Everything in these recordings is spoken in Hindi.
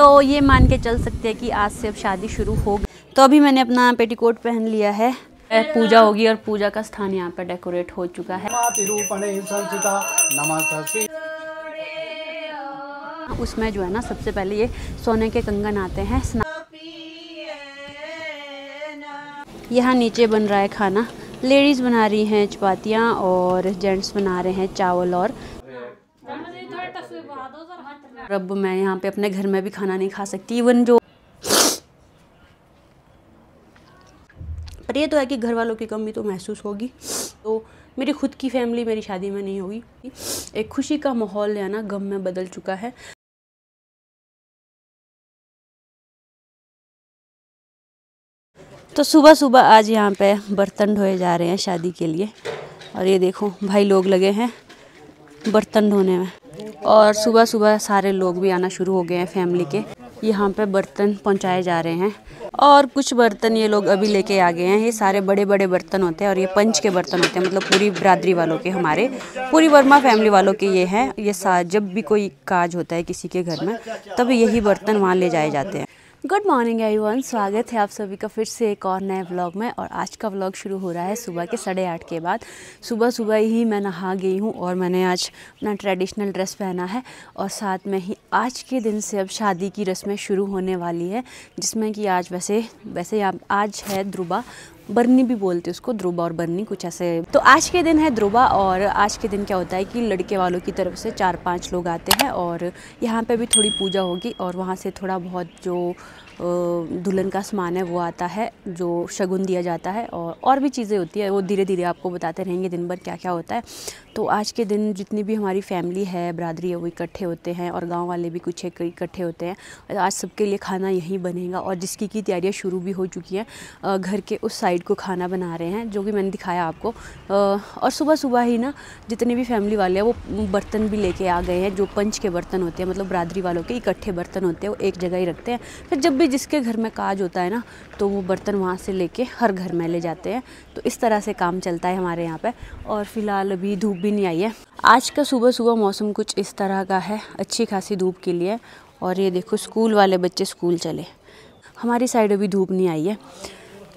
तो ये मान के चल सकते हैं कि आज से अब शादी शुरू हो गई। तो अभी मैंने अपना पेटीकोट पहन लिया है, पूजा होगी और पूजा का स्थान यहाँ पर डेकोरेट हो चुका है। उसमें जो है ना सबसे पहले ये सोने के कंगन आते हैं। यहाँ नीचे बन रहा है खाना, लेडीज़ बना रही हैं चपातियाँ और जेंट्स बना रहे हैं चावल। और अब मैं यहाँ पे अपने घर में भी खाना नहीं खा सकती, इवन जो पर ये तो है कि घर वालों की कमी तो महसूस होगी। तो मेरी खुद की फैमिली मेरी शादी में नहीं होगी। एक खुशी का माहौल है ना गम में बदल चुका है। तो सुबह सुबह आज यहाँ पे बर्तन ढोए जा रहे हैं शादी के लिए। और ये देखो भाई लोग लगे हैं बर्तन ढोने में। और सुबह सुबह सारे लोग भी आना शुरू हो गए हैं फैमिली के। यहाँ पे बर्तन पहुँचाए जा रहे हैं और कुछ बर्तन ये लोग अभी लेके आ गए हैं। ये सारे बड़े बड़े बर्तन होते हैं और ये पंच के बर्तन होते हैं, मतलब पूरी बिरादरी वालों के, हमारे पूरी वर्मा फैमिली वालों के ये हैं। ये जब भी कोई काज होता है किसी के घर में तब यही बर्तन वहाँ ले जाए जाते हैं। गुड मॉर्निंग एवरीवन, स्वागत है आप सभी का फिर से एक और नए व्लॉग में। और आज का व्लॉग शुरू हो रहा है सुबह के 8:30 के बाद। सुबह सुबह ही मैं नहा गई हूँ और मैंने आज अपना ट्रेडिशनल ड्रेस पहना है। और साथ में ही आज के दिन से अब शादी की रस्में शुरू होने वाली है, जिसमें कि आज वैसे आज है ध्रुबा, बरनी भी बोलते हैं उसको, ध्रुबा और बरनी कुछ ऐसे। तो आज के दिन है ध्रुबा। और आज के दिन क्या होता है कि लड़के वालों की तरफ से 4-5 लोग आते हैं और यहाँ पे भी थोड़ी पूजा होगी और वहाँ से थोड़ा बहुत जो दुल्हन का सामान है वो आता है, जो शगुन दिया जाता है और भी चीज़ें होती है। वो धीरे धीरे आपको बताते रहेंगे दिन भर क्या क्या होता है। तो आज के दिन जितनी भी हमारी फैमिली है, बिरादरी है, वो इकट्ठे होते हैं और गांव वाले भी कुछ एक इकट्ठे होते हैं। आज सबके लिए खाना यहीं बनेगा और जिसकी की तैयारियां शुरू भी हो चुकी हैं। घर के उस साइड को खाना बना रहे हैं जो कि मैंने दिखाया आपको। और सुबह सुबह ही ना जितने भी फैमिली वाले हैं वो बर्तन भी लेके आ गए हैं, जो पंच के बर्तन होते हैं, मतलब बिरादरी वालों के इकट्ठे बर्तन होते हैं, वो एक जगह ही रखते हैं। फिर जब भी जिसके घर में काज होता है ना तो वो बर्तन वहाँ से लेके हर घर में ले जाते हैं। तो इस तरह से काम चलता है हमारे यहाँ पे। और फिलहाल अभी धूप भी नहीं आई है। आज का सुबह सुबह मौसम कुछ इस तरह का है, अच्छी खासी धूप के लिए। और ये देखो स्कूल वाले बच्चे स्कूल चले। हमारी साइड अभी धूप नहीं आई है,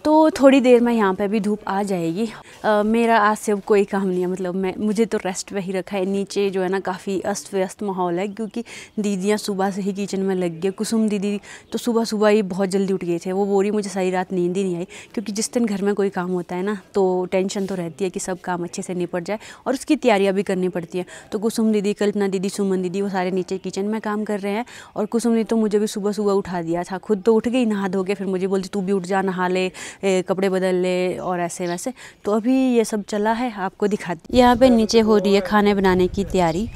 तो थोड़ी देर में यहाँ पे भी धूप आ जाएगी। मेरा आज से अब कोई काम नहीं है, मतलब मुझे तो रेस्ट पे ही रखा है। नीचे जो है ना काफ़ी अस्त व्यस्त माहौल है, क्योंकि दीदियाँ सुबह से ही किचन में लग गई। कुसुम दीदी तो सुबह सुबह ही बहुत जल्दी उठ गए थे। वो बोरी मुझे सारी रात नींद ही नहीं आई, क्योंकि जिस दिन घर में कोई काम होता है ना तो टेंशन तो रहती है कि सब काम अच्छे से निपट जाए और उसकी तैयारियाँ भी करनी पड़ती हैं। तो कुसुम दीदी, कल्पना दीदी, सुमन दीदी वो सारे नीचे किचन में काम कर रहे हैं। और कुसुम दीदी तो मुझे भी सुबह सुबह उठा दिया था, खुद तो उठ गई नहा धो के, फिर मुझे बोलती तू भी उठ जा, नहा ले, कपड़े बदल ले और ऐसे वैसे। तो अभी ये सब चला है, आपको दिखाती। यहाँ पे नीचे हो रही है खाने बनाने की तैयारी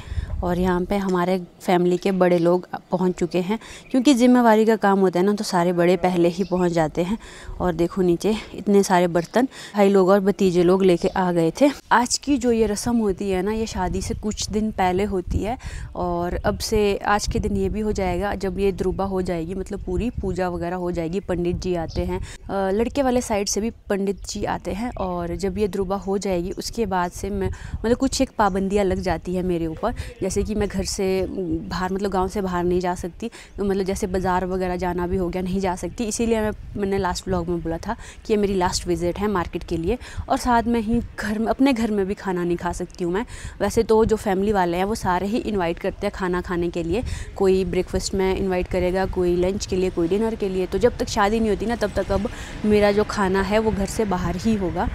और यहाँ पे हमारे फैमिली के बड़े लोग पहुँच चुके हैं, क्योंकि जिम्मेवारी का काम होता है ना तो सारे बड़े पहले ही पहुँच जाते हैं। और देखो नीचे इतने सारे बर्तन भाई लोग और भतीजे लोग लेके आ गए थे। आज की जो ये रस्म होती है ना, ये शादी से कुछ दिन पहले होती है। और अब से आज के दिन ये भी हो जाएगा जब ये ध्रुबा हो जाएगी, मतलब पूरी पूजा वगैरह हो जाएगी। पंडित जी आते हैं, लड़के वाले साइड से भी पंडित जी आते हैं। और जब ये ध्रुबा हो जाएगी उसके बाद से मैं मतलब कुछ एक पाबंदियाँ लग जाती है मेरे ऊपर, जैसे कि मैं घर से बाहर, मतलब गांव से बाहर नहीं जा सकती। मतलब जैसे बाज़ार वगैरह जाना भी हो गया, नहीं जा सकती। इसीलिए मैंने लास्ट व्लॉग में बोला था कि ये मेरी लास्ट विज़िट है मार्केट के लिए। और साथ में ही अपने घर में भी खाना नहीं खा सकती हूँ मैं। वैसे तो जो फैमिली वाले हैं वो सारे ही इन्वाइट करते हैं खाना खाने के लिए। कोई ब्रेकफास्ट में इन्वाइट करेगा, कोई लंच के लिए, कोई डिनर के लिए। तो जब तक शादी नहीं होती ना तब तक अब मेरा जो खाना है वो घर से बाहर ही होगा।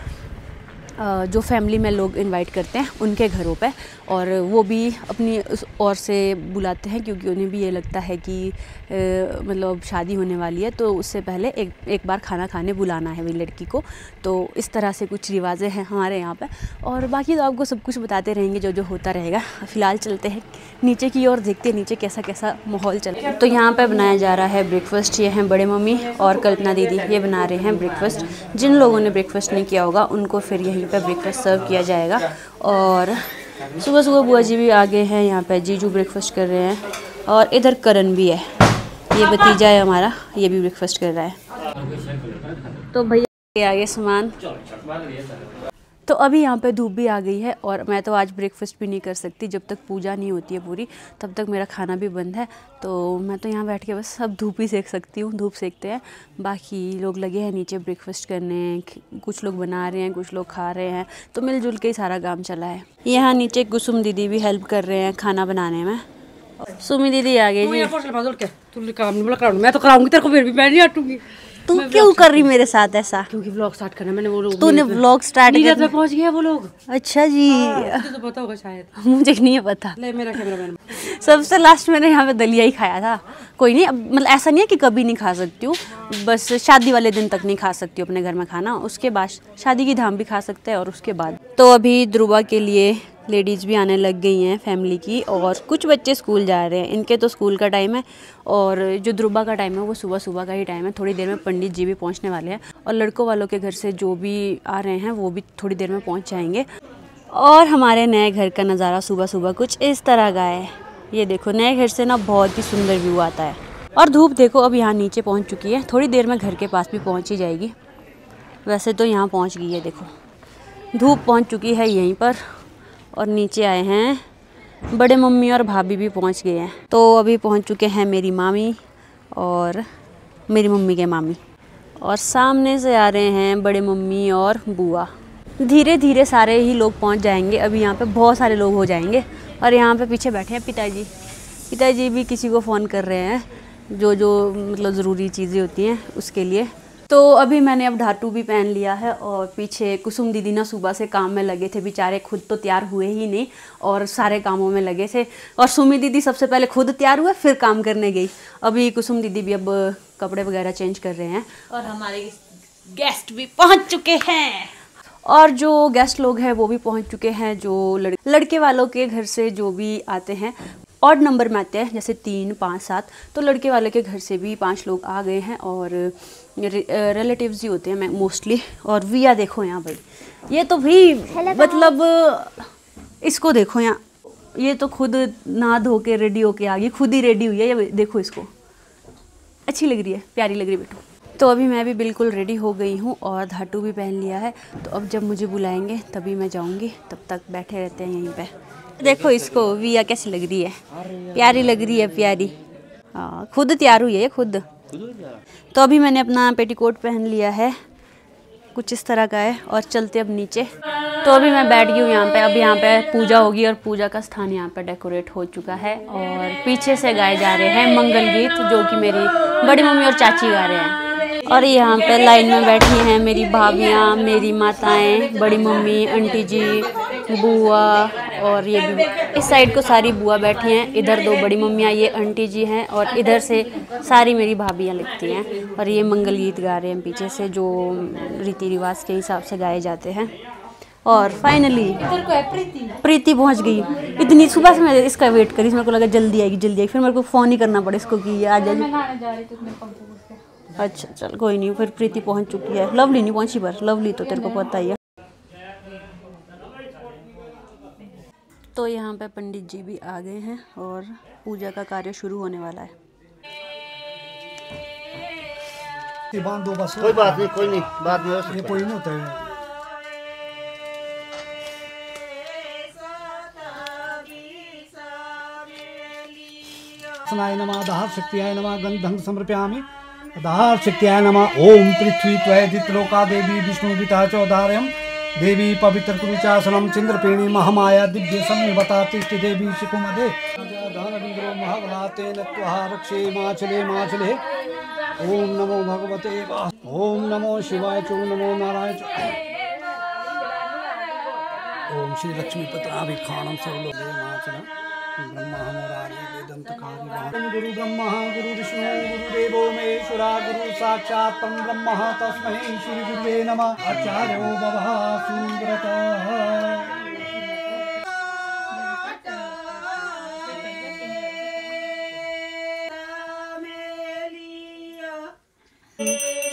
जो फैमिली में लोग इनवाइट करते हैं उनके घरों पे, और वो भी अपनी ओर से बुलाते हैं, क्योंकि उन्हें भी ये लगता है कि मतलब शादी होने वाली है तो उससे पहले एक बार खाना खाने बुलाना है वही लड़की को। तो इस तरह से कुछ रिवाजें हैं हमारे यहाँ पे। और बाकी तो आपको सब कुछ बताते रहेंगे जो जो होता रहेगा। फ़िलहाल चलते हैं नीचे की ओर, देखते हैं नीचे कैसा कैसा माहौल चल रहा है। तो यहाँ पे बनाया जा रहा है ब्रेकफास्ट। ये हैं बड़े मम्मी और कल्पना दीदी, ये बना रहे हैं ब्रेकफास्ट। जिन लोगों ने ब्रेकफास्ट नहीं किया होगा उनको फिर यहीं पे ब्रेकफास्ट सर्व किया जाएगा। और सुबह सुबह बुआ जी भी आ गए हैं, यहाँ पे जीजू ब्रेकफास्ट कर रहे हैं और इधर करण भी है, ये भतीजा है हमारा, ये भी ब्रेकफास्ट कर रहा है। तो भैया आगे सामान तो अभी यहाँ पे धूप भी आ गई है और मैं तो आज ब्रेकफास्ट भी नहीं कर सकती, जब तक पूजा नहीं होती है पूरी तब तक मेरा खाना भी बंद है। तो मैं तो यहाँ बैठ के बस सब धूप ही सेक सकती हूँ, धूप सेकते हैं। बाकी लोग लगे हैं नीचे ब्रेकफास्ट करने, कुछ लोग बना रहे हैं, कुछ लोग खा रहे हैं, तो मिलजुल के ही सारा काम चला है। यहाँ नीचे कुसुम दीदी भी हेल्प कर रहे हैं खाना बनाने में। सुमी दीदी आ गई जी। मैं तो कराऊंगी तेरे को, फिर भी मैं नहीं हटूंगी। तू क्यों कर रही मेरे साथ ऐसा? क्योंकि व्लॉग स्टार्ट करना मैंने, वो लोग तूने व्लॉग स्टार्ट किया में पहुंच गया वो लोग। अच्छा जी, तुझे तो पता होगा शायद। मुझे नहीं है पता। ले मेरा कैमरामैन। सबसे लास्ट मैंने यहाँ पे दलिया ही खाया था। कोई नहीं, मतलब ऐसा नहीं है कि कभी नहीं खा सकती हूँ, बस शादी वाले दिन तक नहीं खा सकती हूँ अपने घर में खाना, उसके बाद शादी की धाम भी खा सकते हैं और उसके बाद। तो अभी ध्रुवा के लिए लेडीज़ भी आने लग गई हैं फैमिली की, और कुछ बच्चे स्कूल जा रहे हैं, इनके तो स्कूल का टाइम है, और जो ध्रुवा का टाइम है वो सुबह सुबह का ही टाइम है। थोड़ी देर में पंडित जी भी पहुंचने वाले हैं, और लड़कों वालों के घर से जो भी आ रहे हैं वो भी थोड़ी देर में पहुंच जाएंगे। और हमारे नए घर का नज़ारा सुबह सुबह कुछ इस तरह का है। ये देखो, नए घर से ना बहुत ही सुंदर व्यू आता है। और धूप देखो अब यहाँ नीचे पहुँच चुकी है, थोड़ी देर में घर के पास भी पहुँच ही जाएगी। वैसे तो यहाँ पहुँच गई है, देखो धूप पहुँच चुकी है यहीं पर, और नीचे आए हैं बड़े मम्मी और भाभी भी पहुंच गए हैं। तो अभी पहुंच चुके हैं मेरी मामी और मेरी मम्मी के मामी, और सामने से आ रहे हैं बड़े मम्मी और बुआ। धीरे धीरे सारे ही लोग पहुंच जाएंगे, अभी यहाँ पे बहुत सारे लोग हो जाएंगे। और यहाँ पे पीछे बैठे हैं पिताजी, पिताजी भी किसी को फ़ोन कर रहे हैं, जो मतलब ज़रूरी चीज़ें होती हैं उसके लिए। तो अभी मैंने अब ढाटू भी पहन लिया है, और पीछे कुसुम दीदी ना सुबह से काम में लगे थे बेचारे, खुद तो तैयार हुए ही नहीं और सारे कामों में लगे थे। और सुमी दीदी सबसे पहले खुद तैयार हुए फिर काम करने गई। अभी कुसुम दीदी भी अब कपड़े वगैरह चेंज कर रहे हैं, और हमारे गेस्ट भी पहुंच चुके हैं। और जो गेस्ट लोग हैं वो भी पहुंच चुके हैं, जो लड़के वालों के घर से जो भी आते हैं, ऑड नंबर में आते हैं, जैसे 3, 5, 7, तो लड़के वाले के घर से भी 5 लोग आ गए हैं, और रिलेटिव्स ही होते हैं मैं मोस्टली। और विया देखो यहाँ भाई, ये तो भी मतलब इसको देखो यहाँ, ये तो खुद नहा धो के रेडी होके आ गई, खुद ही रेडी हुई है, ये देखो इसको, अच्छी लग रही है, प्यारी लग रही है बेटू। तो अभी मैं भी बिल्कुल रेडी हो गई हूँ और धाटू भी पहन लिया है। तो अब जब मुझे बुलाएंगे तभी मैं जाऊँगी, तब तक बैठे रहते हैं यहीं पे। देखो इसको, विया कैसी लग रही है, प्यारी लग रही है, प्यारी। हाँ, खुद तैयार हुई है खुद। तो अभी मैंने अपना पेटीकोट पहन लिया है, कुछ इस तरह का है, और चलते अब नीचे। तो अभी मैं बैठ गई हूँ यहाँ पे, अब यहाँ पे पूजा होगी, और पूजा का स्थान यहाँ पे डेकोरेट हो चुका है, और पीछे से गाए जा रहे हैं मंगल गीत, जो कि मेरी बड़ी मम्मी और चाची गा रहे हैं। और यहाँ पे लाइन में बैठी हैं मेरी भाभियाँ, मेरी माताएं, बड़ी मम्मी, आंटी जी, बुआ, और ये भी इस साइड को सारी बुआ बैठी हैं, इधर 2 बड़ी मम्मियाँ, ये आंटी जी हैं, और इधर से सारी मेरी भाभियाँ लगती हैं। और ये मंगल गीत गा रहे हैं पीछे से, जो रीति रिवाज के हिसाब से गाए जाते हैं। और फाइनली प्रीति पहुंच गई। इतनी सुबह से मैं इसका वेट करी, मेरे को लगा जल्दी आएगी, फिर मेरे को फ़ोन ही करना पड़ा इसको कि आ जाए। अच्छा चल कोई नहीं, फिर प्रीति पहुंच चुकी है। लवली नहीं पहुंची, पर लवली तो तेरे को पता ही है। तो यहाँ पे पंडित जी भी आ गए हैं, और पूजा का कार्य शुरू होने वाला है। कोई बात नहीं, कोई नहीं, बाद में ये कोई नहीं होता है। नमः दहार शक्त्याय नमः गंधं समर्पयामि। दहार शक्त्याय नमः। ओम पृथ्वी त्वयदितलोका देवी विष्णुविता चौदार्यम देवी पवित्र कुरुचासनम चंद्रपेणी महामाया दिव्य संनिवता तिष्ठ देवी शिकुमदे दानवीरो महाबलातेन त्वहा रक्षे माचले माचले। ओम नमो भगवते ओम नमो शिवाय च नमो नारायण ओम श्री लक्ष्मी पत्राभिखाणम सर्वलोके माचल ब्रह्मा मुरारी वेदंतकारी गुरु ब्रह्मा गुरु विष्णु गुरुदेवो महेश्वरा गुरु साक्षात् परं ब्रह्म तस्मै श्री गुरुवे नमः। आचार्यो भवः सुव्रतः।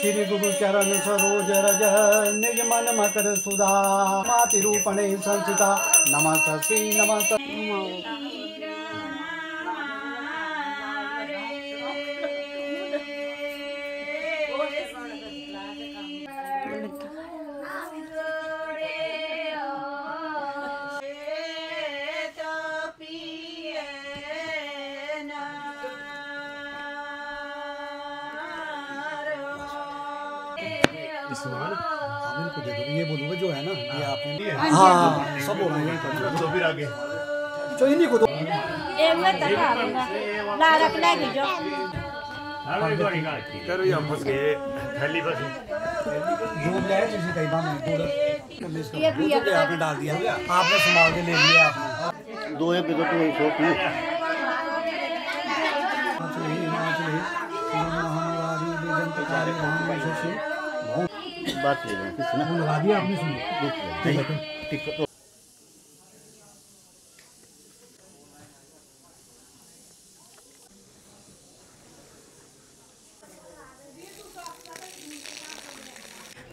श्री गुरु चरण सरोज रज निज मन मकर सुधा माति रूपणे संसिता नमस्तस्यै नमस्त। मेरे को दे दो, ये बोलूँगा जो है ना ये आपने। हाँ सब हो रहा है तो फिर आगे जो इन्हीं को दो। करो या फंस गए थैली बस जो ले आए जैसे कई बार मैं पूरा आपने डाल दिया, आपने संभाल के ले लिया आपने। दो है तो वही शॉप में बात ले रहे हैं लगा दिया आपने, सुनो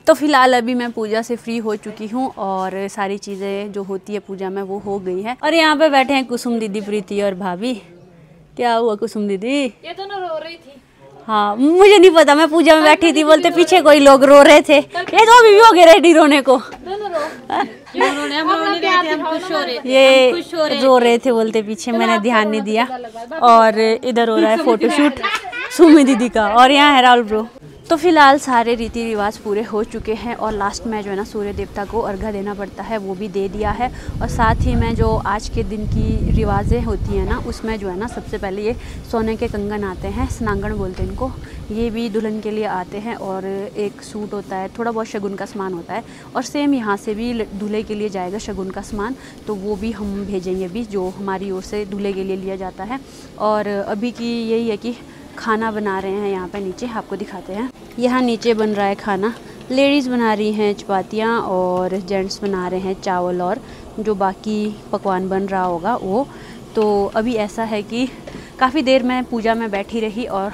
तो फिलहाल अभी मैं पूजा से फ्री हो चुकी हूँ और सारी चीज़ें जो होती है पूजा में वो हो गई है। और यहाँ पे बैठे हैं कुसुम दीदी, प्रीति और भाभी। क्या हुआ कुसुम दीदी? ये दोनों रो रही थी। हाँ मुझे नहीं पता, मैं पूजा में बैठी थी, बोलते पीछे कोई लोग रो रहे थे, ये तो अभी भी हो गए रेडी रोने को। ये रो रहे थे बोलते पीछे, मैंने ध्यान नहीं दिया। और इधर हो रहा है फोटोशूट सुमी दीदी का, और यहाँ है राहुल ब्रो। तो फिलहाल सारे रीति रिवाज पूरे हो चुके हैं और लास्ट में जो है ना सूर्य देवता को अर्घ्य देना पड़ता है, वो भी दे दिया है। और साथ ही में जो आज के दिन की रिवाजें होती हैं ना, उसमें जो है ना सबसे पहले ये सोने के कंगन आते हैं, स्नांगण बोलते हैं इनको, ये भी दुल्हन के लिए आते हैं। और एक सूट होता है, थोड़ा बहुत शगुन का सामान होता है। और सेम यहाँ से भी दूल्हे के लिए जाएगा शगुन का सामान, तो वो भी हम भेजेंगे भी, जो हमारी ओर से दूल्हे के लिए लिया जाता है। और अभी की यही है कि खाना बना रहे हैं यहाँ पे नीचे, आपको दिखाते हैं। यहाँ नीचे बन रहा है खाना, लेडीज़ बना रही हैं चपातियाँ और जेंट्स बना रहे हैं चावल और जो बाकी पकवान बन रहा होगा वो। तो अभी ऐसा है कि काफ़ी देर मैं पूजा में बैठी रही और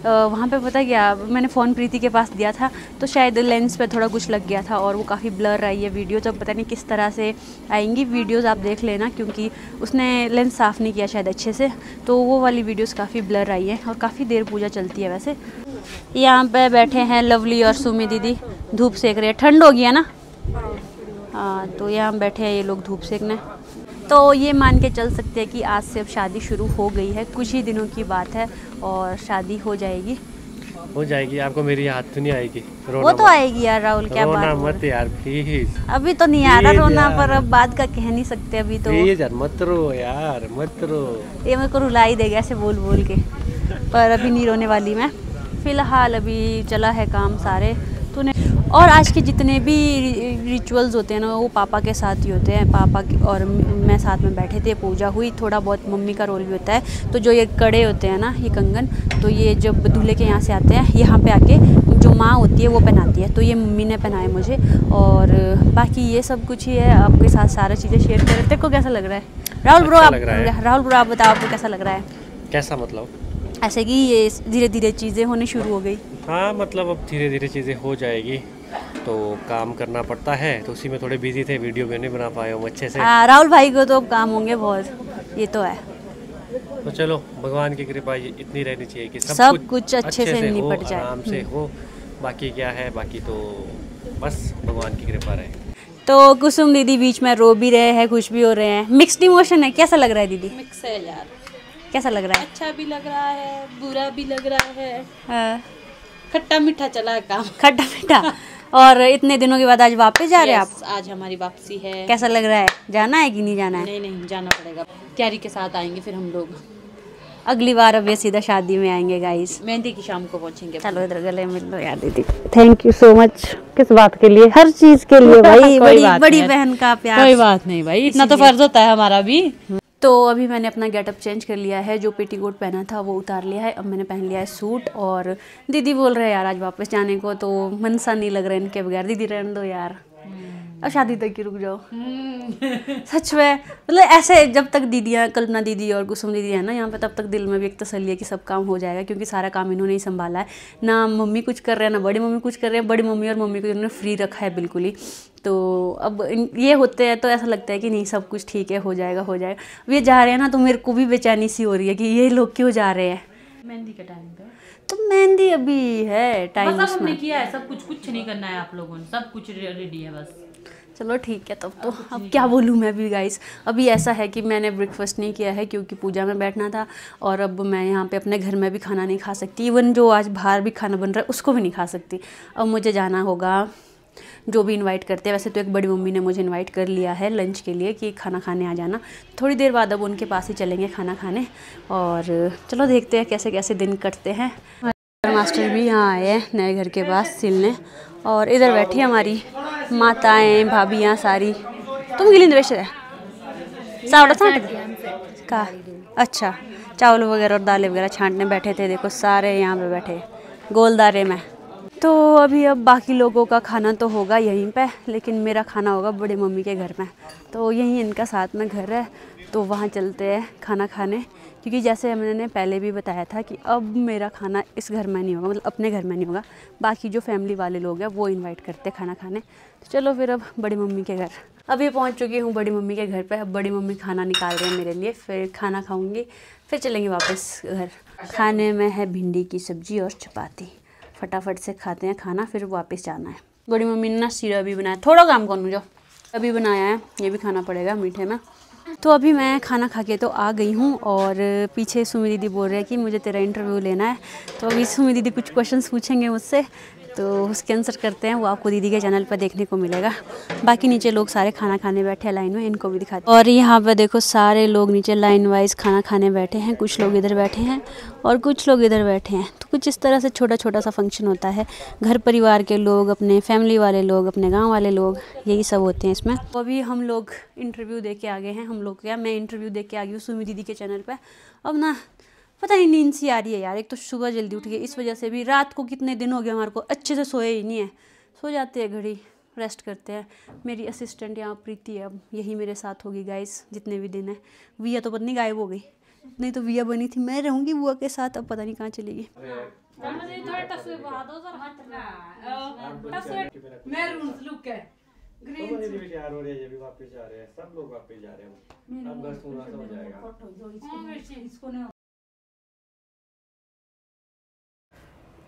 वहाँ पे पता क्या, मैंने फ़ोन प्रीति के पास दिया था तो शायद लेंस पे थोड़ा कुछ लग गया था और वो काफ़ी ब्लर आई है वीडियो। तो पता नहीं किस तरह से आएंगी वीडियोस, आप देख लेना, क्योंकि उसने लेंस साफ़ नहीं किया शायद अच्छे से, तो वो वाली वीडियोस काफ़ी ब्लर आई है। और काफ़ी देर पूजा चलती है वैसे। यहाँ पे बैठे हैं लवली और सुमी दीदी, धूप सेक रहे हैं, ठंड हो गया ना। हाँ तो यहाँ बैठे हैं ये लोग धूप सेकने। तो ये मान के चल सकते हैं कि आज से अब शादी शुरू हो गई है, कुछ ही दिनों की बात है और शादी हो जाएगी। आपको मेरी याद तो नहीं आएगी? वो तो आएगी यार राहुल, क्या बात मत यार प्लीज। अभी तो नहीं आ रहा रोना, पर अब बाद का कह नहीं सकते अभी तो। प्लीज यार मत रो यार, मत रो। ये मेरे को रुला ही देगा ऐसे बोल बोल के, पर अभी नहीं रोने वाली मैं। फिलहाल अभी चला है काम सारे तूने। और आज के जितने भी रिचुअल्स होते हैं ना, वो पापा के साथ ही होते हैं। पापा और मैं साथ में बैठे थे, पूजा हुई, थोड़ा बहुत मम्मी का रोल भी होता है। तो जो ये कड़े होते हैं ना, ये कंगन, तो ये जब दूल्हे के यहाँ से आते हैं, यहाँ पे आके जो माँ होती है वो पहनाती है, तो ये मम्मी ने पहनाए मुझे। और बाकी ये सब कुछ ही है, आपके साथ सारा चीज़ें शेयर कर रहे थे। तेरे को कैसा लग रहा है राहुल ब्रो? राहुल ब्रो आप बताओ, आपको कैसा लग रहा है? कैसा मतलब? ऐसे कि ये धीरे धीरे चीज़ें होनी शुरू हो गई। हाँ मतलब अब धीरे धीरे चीज़ें हो जाएगी, तो काम करना पड़ता है, तो उसी में थोड़े बिजी थे, वीडियो भी नहीं बना पाए हम अच्छे से। राहुल भाई को तो काम होंगे बहुत, ये तो है। तो चलो भगवान की कृपा इतनी रहनी चाहिए कि सब कुछ अच्छे से निपट जाए, आराम से हो। बाकी क्या है, बाकी तो बस भगवान की कृपा रहे। तो कुसुम दीदी बीच में रो भी रहे हैं, खुश भी हो रहे हैं, मिक्स्ड इमोशन है। कैसा लग रहा है दीदी? मिक्स है यार। कैसा लग रहा है? अच्छा भी लग रहा है, बुरा भी लग रहा है। खट्टा मीठा चला है काम। खट्टा मीठा। और इतने दिनों के बाद आज वापस जा रहे हैं आप? आज हमारी वापसी है। कैसा लग रहा है? जाना है कि नहीं जाना है? नहीं जाना पड़ेगा, तैयारी के साथ आएंगे फिर हम लोग। अगली बार अब ये सीधा शादी में आएंगे गाइस, मेहंदी की शाम को पहुंचेंगे। चलो इधर गले मिल लो यार दीदी। Thank you so much. किस बात के लिए? हर चीज के लिए भाई। बड़ी बहन का प्यार। कोई बात नहीं भाई, इतना तो फर्ज होता है हमारा भी। तो अभी मैंने अपना गेटअप चेंज कर लिया है, जो पेटीकोट पहना था वो उतार लिया है, अब मैंने पहन लिया है सूट। और दीदी बोल रहे हैं यार आज वापस जाने को, तो मन सा नहीं लग रहा है इनके बगैर। दीदी रहने दो यार, अब शादी तक की रुक जाओ। सच में मतलब ऐसे जब तक दीदियाँ, कल्पना दीदी और कुसुम दीदी है ना यहाँ पे, तब तक दिल में भी एक तसल्ली है कि सब काम हो जाएगा, क्योंकि सारा काम इन्होंने ही संभाला है। ना मम्मी कुछ कर रहे हैं, ना बड़ी मम्मी कुछ कर रहे हैं। बड़ी मम्मी और मम्मी को इन्होंने फ्री रखा है बिल्कुल ही। तो अब ये होते हैं तो ऐसा लगता है कि नहीं सब कुछ ठीक है, हो जाएगा हो जाएगा। अब ये जा रहे हैं ना, तो मेरे को भी बेचैनी सी हो रही है कि ये लोग क्यों जा रहे हैं। मेहंदी के टाइम पे तो मेहंदी अभी है टाइम बस अब हमने उसमें। किया है सब कुछ नहीं करना है आप लोगों ने, सब कुछ रेडी है बस। चलो ठीक है तब तो अब क्या बोलूँ मैं भी गाइस। अभी ऐसा है कि मैंने ब्रेकफास्ट नहीं किया है क्योंकि पूजा में बैठना था, और अब मैं यहाँ पे अपने घर में भी खाना नहीं खा सकती, इवन जो आज बाहर भी खाना बन रहा है उसको भी नहीं खा सकती। अब मुझे जाना होगा, जो भी इनवाइट करते हैं। वैसे तो एक बड़ी मम्मी ने मुझे इनवाइट कर लिया है लंच के लिए कि खाना खाने आ जाना, थोड़ी देर बाद अब उनके पास ही चलेंगे खाना खाने। और चलो देखते हैं कैसे कैसे दिन कटते हैं। मास्टर भी यहाँ आए हैं नए घर के पास सिलने, और इधर बैठी हमारी माताएं भाभियाँ सारी। तुम गिलिंद बेच सावड़ा छांट का, अच्छा चावल वगैरह और दालें वगैरह छांटने बैठे थे। देखो सारे यहाँ पे बैठे गोलदारे में। तो अभी अब बाकी लोगों का खाना तो होगा यहीं पे, लेकिन मेरा खाना होगा बड़ी मम्मी के घर में। तो यहीं इनका साथ में घर है, तो वहाँ चलते हैं खाना खाने। क्योंकि जैसे मैंने पहले भी बताया था कि अब मेरा खाना इस घर में नहीं होगा, मतलब अपने घर में नहीं होगा, बाकी जो फैमिली वाले लोग हैं वो इनवाइट करते हैं खाना खाने। तो चलो फिर अब बड़ी मम्मी के घर। अभी पहुंच चुकी हूँ बड़ी मम्मी के घर पे। अब बड़ी मम्मी खाना निकाल रहे हैं मेरे लिए, फिर खाना खाऊंगी, फिर चलेंगे वापस घर। खाने में है भिंडी की सब्जी और चपाती। फटाफट से खाते हैं खाना, फिर वापस जाना है। बड़ी मम्मी ने ना सीरा भी बनाया, थोड़ा काम करूँ जो अभी बनाया है, ये भी खाना पड़ेगा मीठे में। तो अभी मैं खाना खा के तो आ गई हूँ, और पीछे सुमी दीदी बोल रहे हैं कि मुझे तेरा इंटरव्यू लेना है। तो अभी सुमी दीदी कुछ क्वेश्चंस पूछेंगे मुझसे, तो उसके आंसर करते हैं, वो आपको दीदी के चैनल पर देखने को मिलेगा। बाकी नीचे लोग सारे खाना खाने बैठे हैं लाइन में, इनको भी दिखाते हैं। और यहाँ पे देखो सारे लोग नीचे लाइन वाइज खाना खाने बैठे हैं, कुछ लोग इधर बैठे हैं और कुछ लोग इधर बैठे हैं। तो कुछ इस तरह से छोटा छोटा सा फंक्शन होता है। घर परिवार के लोग, अपने फैमिली वाले लोग, अपने गाँव वाले लोग, यही सब होते हैं इसमें। तो अभी हम लोग इंटरव्यू दे के आ गए हैं। हम लोग क्या, मैं इंटरव्यू दे के आ गई हूँ सुमी दीदी के चैनल पर। अब ना पता नहीं नींद सी आ रही है यार। एक तो सुबह जल्दी उठ गई, इस वजह से भी रात को कितने दिन हो गए हमारे को अच्छे से सोए ही नहीं है। सो जाते हैं घड़ी, रेस्ट करते हैं। मेरी असिस्टेंट यहाँ प्रीति है, अब यही मेरे साथ होगी गाइस जितने भी दिन है। विया तो पता नहीं गायब हो गई, नहीं तो विया बनी थी, मैं रहूँगी बुआ के साथ, अब पता नहीं कहाँ चलेगी।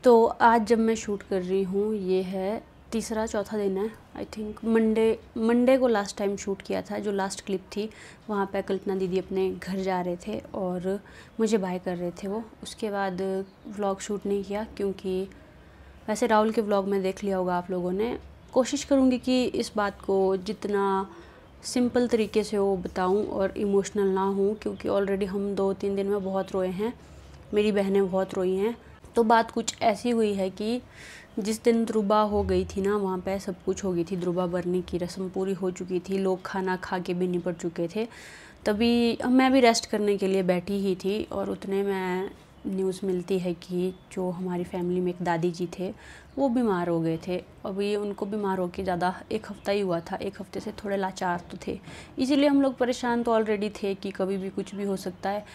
तो आज जब मैं शूट कर रही हूँ, ये है तीसरा चौथा दिन है आई थिंक। मंडे को लास्ट टाइम शूट किया था। जो लास्ट क्लिप थी वहाँ पे कल्पना दीदी अपने घर जा रहे थे और मुझे बाय कर रहे थे वो। उसके बाद व्लॉग शूट नहीं किया, क्योंकि वैसे राहुल के व्लॉग में देख लिया होगा आप लोगों ने। कोशिश करूँगी कि इस बात को जितना सिंपल तरीके से वो बताऊँ और इमोशनल ना हूँ, क्योंकि ऑलरेडी हम 2-3 दिन में बहुत रोए हैं, मेरी बहनें बहुत रोई हैं। तो बात कुछ ऐसी हुई है कि जिस दिन ध्रुबा हो गई थी ना, वहाँ पे सब कुछ हो गई थी। ध्रुबा भरने की रस्म पूरी हो चुकी थी, लोग खाना खा के भी निपट चुके थे। तभी मैं भी रेस्ट करने के लिए बैठी ही थी, और उतने में न्यूज़ मिलती है कि जो हमारी फैमिली में एक दादी जी थे वो बीमार हो गए थे। अभी उनको बीमार होके ज़्यादा 1 हफ़्ता ही हुआ था, 1 हफ़्ते से थोड़े लाचार तो थे। इसीलिए हम लोग परेशान तो ऑलरेडी थे कि कभी भी कुछ भी हो सकता है।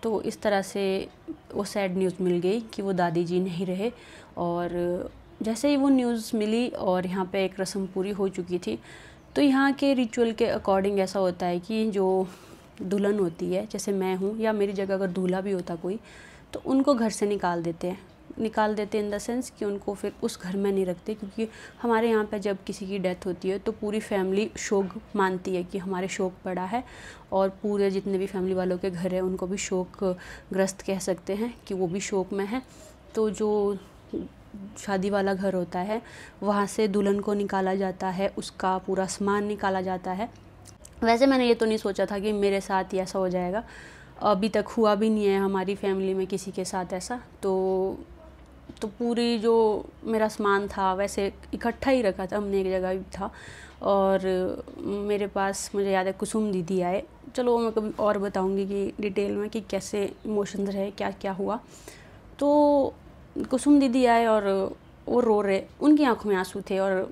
तो इस तरह से वो सैड न्यूज़ मिल गई कि वो दादी जी नहीं रहे। और जैसे ही वो न्यूज़ मिली और यहाँ पे एक रस्म पूरी हो चुकी थी, तो यहाँ के रिचुअल के अकॉर्डिंग ऐसा होता है कि जो दुल्हन होती है, जैसे मैं हूँ या मेरी जगह अगर दूल्हा भी होता कोई, तो उनको घर से निकाल देते इन द सेंस कि उनको फिर उस घर में नहीं रखते। क्योंकि हमारे यहाँ पे जब किसी की डेथ होती है तो पूरी फैमिली शोक मानती है कि हमारे शोक पड़ा है, और पूरे जितने भी फैमिली वालों के घर है उनको भी शोक ग्रस्त कह सकते हैं कि वो भी शोक में है। तो जो शादी वाला घर होता है वहाँ से दुल्हन को निकाला जाता है, उसका पूरा सामान निकाला जाता है। वैसे मैंने ये तो नहीं सोचा था कि मेरे साथ ही ऐसा हो जाएगा, अभी तक हुआ भी नहीं है हमारी फैमिली में किसी के साथ ऐसा। तो पूरी जो मेरा सामान था वैसे इकट्ठा ही रखा था हमने, एक जगह भी था। और मेरे पास मुझे याद है कुसुम दीदी आए। चलो मैं कभी और बताऊंगी कि डिटेल में कि कैसे इमोशंस रहे, क्या क्या हुआ। तो कुसुम दीदी आए और वो रो रहे, उनकी आंखों में आंसू थे, और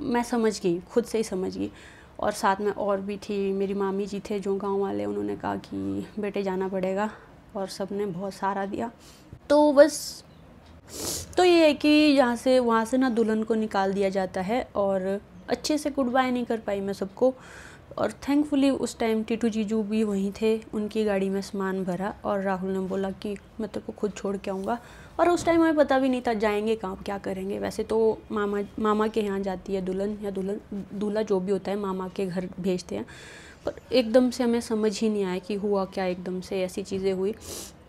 मैं समझ गई, खुद से ही समझ गई। और साथ में और भी थी, मेरी मामी जी थे जो गांव वाले, उन्होंने कहा कि बेटे जाना पड़ेगा, और सब ने बहुत सहारा दिया। तो बस तो ये है कि वहाँ से ना दुल्हन को निकाल दिया जाता है, और अच्छे से गुड बाय नहीं कर पाई मैं सबको। और थैंकफुली उस टाइम टीटू जीजू भी वहीं थे, उनकी गाड़ी में सामान भरा और राहुल ने बोला कि मैं तेरे को खुद छोड़ के आऊँगा। और उस टाइम हमें पता भी नहीं था जाएंगे कहाँ, क्या करेंगे। वैसे तो मामा के यहाँ जाती है दुल्हन या दूल्हा जो भी होता है, मामा के घर भेजते हैं। पर एकदम से हमें समझ ही नहीं आया कि हुआ क्या, एकदम से ऐसी चीज़ें हुई।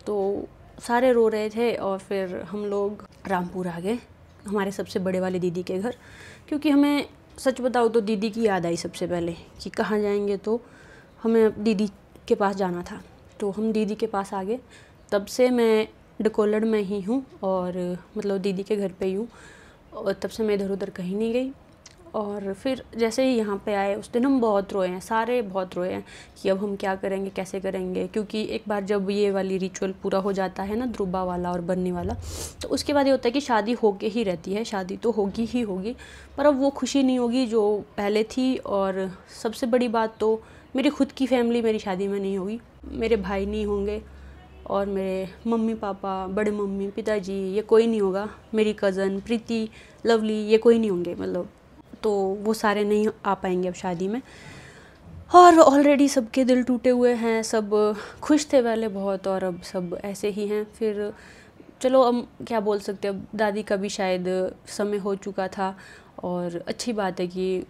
तो सारे रो रहे थे और फिर हम लोग रामपुर आ गए हमारे सबसे बड़े वाले दीदी के घर, क्योंकि हमें सच बताओ तो दीदी की याद आई सबसे पहले कि कहाँ जाएंगे, तो हमें दीदी के पास जाना था। तो हम दीदी के पास आ गए। तब से मैं डकोलड़ में ही हूँ और मतलब दीदी के घर पे ही हूँ, और तब से मैं इधर उधर कहीं नहीं गई। और फिर जैसे ही यहाँ पे आए उस दिन हम बहुत रोए हैं, सारे बहुत रोए हैं कि अब हम क्या करेंगे, कैसे करेंगे। क्योंकि एक बार जब ये वाली रिचुअल पूरा हो जाता है ना, ध्रुबा वाला और बनने वाला, तो उसके बाद ये होता है कि शादी होके ही रहती है। शादी तो होगी ही होगी, पर अब वो खुशी नहीं होगी जो पहले थी। और सबसे बड़ी बात तो मेरी खुद की फैमिली मेरी शादी में नहीं होगी, मेरे भाई नहीं होंगे और मेरे मम्मी पापा, बड़े मम्मी, पिताजी, ये कोई नहीं होगा। मेरी कज़न प्रीति, लवली, ये कोई नहीं होंगे, मतलब तो वो सारे नहीं आ पाएंगे अब शादी में। और ऑलरेडी सबके दिल टूटे हुए हैं, सब खुश थे पहले बहुत और अब सब ऐसे ही हैं। फिर चलो अब क्या बोल सकते, अब दादी का भी शायद समय हो चुका था और अच्छी बात है कि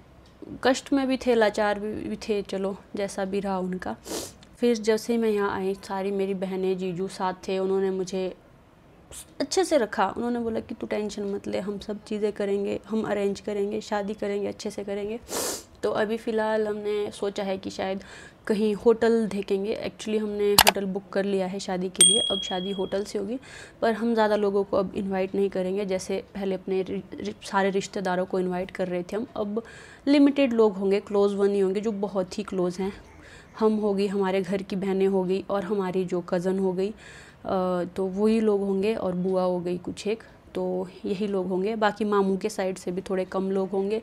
कष्ट में भी थे, लाचार भी थे, चलो जैसा भी रहा उनका। फिर जैसे मैं यहाँ आई, सारी मेरी बहनें, जीजू साथ थे, उन्होंने मुझे अच्छे से रखा। उन्होंने बोला कि तू टेंशन मत ले, हम सब चीज़ें करेंगे, हम अरेंज करेंगे, शादी करेंगे, अच्छे से करेंगे। तो अभी फ़िलहाल हमने सोचा है कि शायद कहीं होटल देखेंगे। एक्चुअली हमने होटल बुक कर लिया है शादी के लिए, अब शादी होटल से होगी। पर हम ज़्यादा लोगों को अब इनवाइट नहीं करेंगे, जैसे पहले अपने सारे रिश्तेदारों को इनवाइट कर रहे थे हम। अब लिमिटेड लोग होंगे, क्लोज़ वन ही होंगे जो बहुत ही क्लोज़ हैं। हम होगी, हमारे घर की बहनें हो गई और हमारी जो कज़न हो गई, तो वही लोग होंगे और बुआ हो गई कुछ एक, तो यही लोग होंगे। बाकी मामू के साइड से भी थोड़े कम लोग होंगे,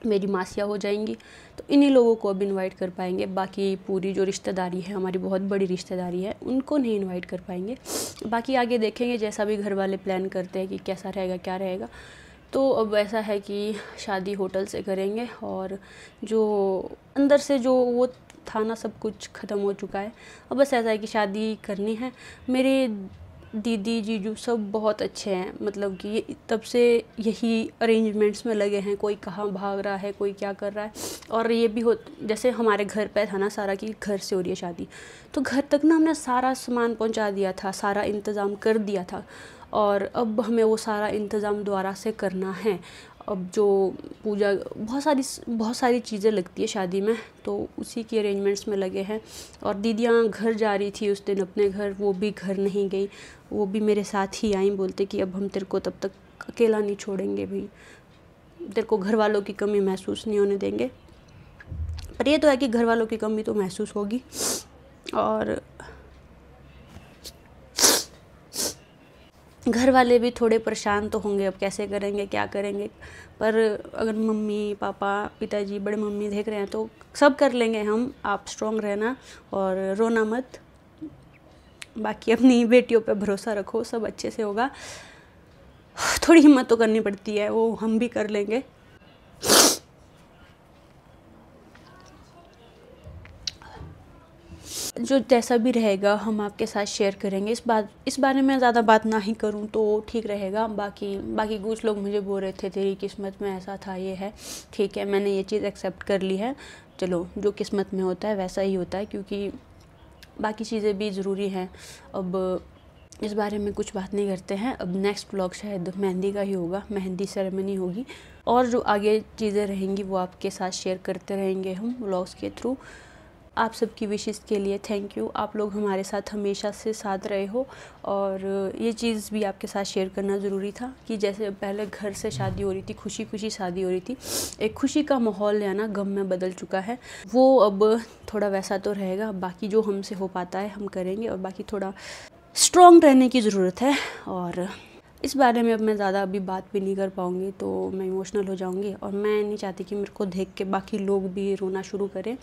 मेरी मासियाँ हो जाएंगी, तो इन्हीं लोगों को अब इनवाइट कर पाएंगे। बाकी पूरी जो रिश्तेदारी है, हमारी बहुत बड़ी रिश्तेदारी है, उनको नहीं इनवाइट कर पाएंगे। बाकी आगे देखेंगे, जैसा भी घर वाले प्लान करते हैं कि कैसा रहेगा, क्या रहेगा। तो अब ऐसा है कि शादी होटल से करेंगे और जो अंदर से जो वो था ना, सब कुछ ख़त्म हो चुका है। अब बस ऐसा है कि शादी करनी है। मेरे दीदी जीजू सब बहुत अच्छे हैं, मतलब कि तब से यही अरेंजमेंट्स में लगे हैं, कोई कहाँ भाग रहा है, कोई क्या कर रहा है। और ये भी हो, जैसे हमारे घर पे था ना सारा कि घर से हो रही है शादी, तो घर तक ना हमने सारा सामान पहुंचा दिया था, सारा इंतज़ाम कर दिया था। और अब हमें वो सारा इंतज़ाम दोबारा से करना है। अब जो पूजा, बहुत सारी चीज़ें लगती है शादी में, तो उसी की अरेंजमेंट्स में लगे हैं। और दीदियाँ घर जा रही थी उस दिन अपने घर, वो भी घर नहीं गई, वो भी मेरे साथ ही आई। बोलते कि अब हम तेरे को तब तक अकेला नहीं छोड़ेंगे भाई, तेरे को घर वालों की कमी महसूस नहीं होने देंगे। पर ये तो है कि घर वालों की कमी तो महसूस होगी। और घर वाले भी थोड़े परेशान तो होंगे, अब कैसे करेंगे, क्या करेंगे। पर अगर मम्मी पापा, पिताजी, बड़े मम्मी देख रहे हैं तो सब कर लेंगे हम। आप स्ट्रॉन्ग रहना और रोना मत। बाकी अपनी बेटियों पे भरोसा रखो, सब अच्छे से होगा। थोड़ी हिम्मत तो करनी पड़ती है, वो हम भी कर लेंगे। जो जैसा भी रहेगा हम आपके साथ शेयर करेंगे। इस बारे में ज़्यादा बात ना ही करूं तो ठीक रहेगा। बाकी कुछ लोग मुझे बोल रहे थे तेरी किस्मत में ऐसा था, ये है, ठीक है, मैंने ये चीज़ एक्सेप्ट कर ली है। चलो, जो किस्मत में होता है वैसा ही होता है, क्योंकि बाकी चीज़ें भी ज़रूरी हैं। अब इस बारे में कुछ बात नहीं करते हैं। अब नेक्स्ट व्लॉग शायद मेहंदी का ही होगा, मेहंदी सेरेमनी होगी, और जो आगे चीज़ें रहेंगी वो आपके साथ शेयर करते रहेंगे हम व्लॉग्स के थ्रू। आप सबकी विशेस के लिए थैंक यू। आप लोग हमारे साथ हमेशा से साथ रहे हो, और ये चीज़ भी आपके साथ शेयर करना ज़रूरी था कि जैसे पहले घर से शादी हो रही थी, खुशी खुशी शादी हो रही थी, एक खुशी का माहौल है ना, गम में बदल चुका है। वो अब थोड़ा वैसा तो रहेगा। बाकी जो हमसे हो पाता है हम करेंगे, और बाकी थोड़ा स्ट्रॉन्ग रहने की ज़रूरत है। और इस बारे में अब मैं ज़्यादा अभी बात भी नहीं कर पाऊँगी, तो मैं इमोशनल हो जाऊँगी, और मैं नहीं चाहती कि मेरे को देख के बाकी लोग भी रोना शुरू करें।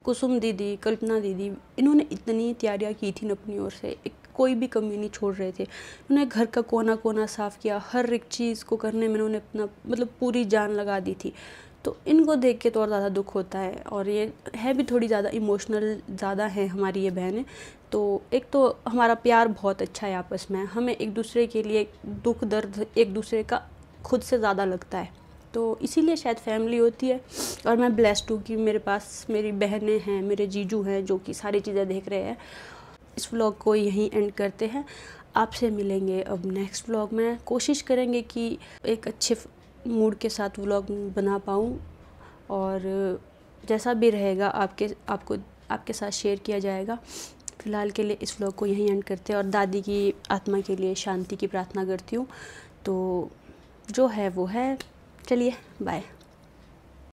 कुसुम दीदी, कल्पना दीदी, इन्होंने इतनी तैयारियां की थी अपनी ओर से, कोई भी कमी नहीं छोड़ रहे थे। उन्होंने घर का कोना कोना साफ़ किया, हर एक चीज़ को करने में उन्होंने अपना मतलब पूरी जान लगा दी थी। तो इनको देख के तो और ज़्यादा दुख होता है। और ये है भी थोड़ी ज़्यादा इमोशनल ज़्यादा है हमारी ये बहनें। तो एक तो हमारा प्यार बहुत अच्छा है आपस में, हमें एक दूसरे के लिए दुख दर्द एक दूसरे का खुद से ज़्यादा लगता है, तो इसीलिए शायद फैमिली होती है। और मैं ब्लेस्ड हूँ कि मेरे पास मेरी बहनें हैं, मेरे जीजू हैं जो कि सारी चीज़ें देख रहे हैं। इस व्लॉग को यहीं एंड करते हैं, आपसे मिलेंगे अब नेक्स्ट व्लॉग में। कोशिश करेंगे कि एक अच्छे मूड के साथ व्लॉग बना पाऊँ, और जैसा भी रहेगा आपके साथ शेयर किया जाएगा। फ़िलहाल के लिए इस व्लॉग को यहीं एंड करते हैं और दादी की आत्मा के लिए शांति की प्रार्थना करती हूँ। तो जो है वो है, चलिए बाय।